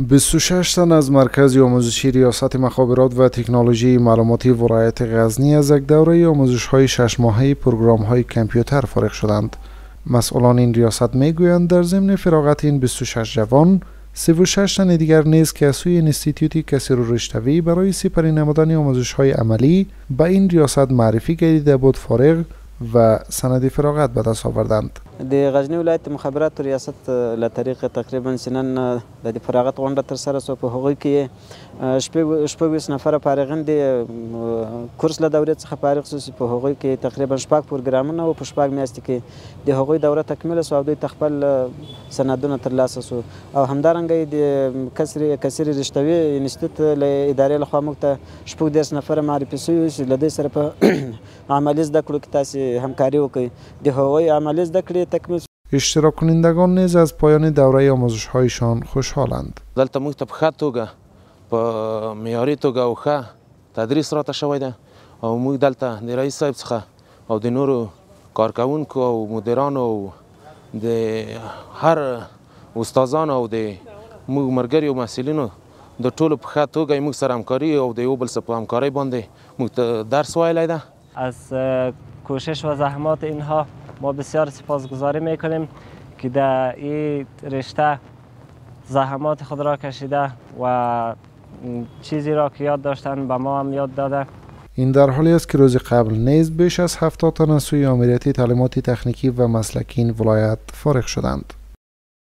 26 تن از مرکز آموزشی ریاست مخابرات و تکنولوژی معلوماتی ولایت غزنی از یک دوره آموزش‌های 6 ماهه پروگرام‌های کامپیوتر فارغ شدند. مسئولان این ریاست میگویند در ضمن فراغت این 26 جوان 36 تن دیگر نیز که از سوی انستیتیوت کسیر و رشتوی برای سپری نمودن آموزش‌های عملی به این ریاست معرفی گردیده بود فارغ و سند فراغت به دست آوردند. د غزنی ولایت مخابرات ریاست له طریق تقریبا سنن د فراغت غونډه تر سره سو په هغوی کې شپږ نفر فارغین د کورس له دورې څخه فارغ سو په هغوی کې تقریبا شپږ پروګرامونه او په شپږ میاشتې کې د هغوی دوره تکمیل سو او دوی خپل سندونه ترلاسه سو او همدارنګه د کسیر رشتوي انستیتوت له ادارې لخوا موږ ته شپږ دېرش نفر معرفي سوي چې له دوی سره په عملي زده کړو کې تاسې همکاري وکړئ د هغوی عملي زده کړې تکمیل. اشتراک کنندگان نیز از پایان دوره آموزش‌هایشان خوشحالند. دلته موږ ته په ښه توګه په معیاري توګه او ښه تدریس راته شوی ده او موږ دلته د رئیس صاحب څخه او د نورو کارکوونکو او مدیرانو او د هر استادانو او د موږ ملګري او محصلینو د ټولو په ښه توګه موږ سره همکاري او د یو بل سره په همکارۍ باندې موږ ته درس ویلی ده. از کوشش و زحمات اینها ما بسیار سپاسگزاری میکنیم که در این رشته زحمات خود را کشیده و چیزی را که یاد داشتن به ما هم یاد داده. این در حالی است که روز قبل نیز بیش از 70 تن از سوی آمریتی تعلیمات تکنیکی و مسلکی این ولایت فارغ شدند.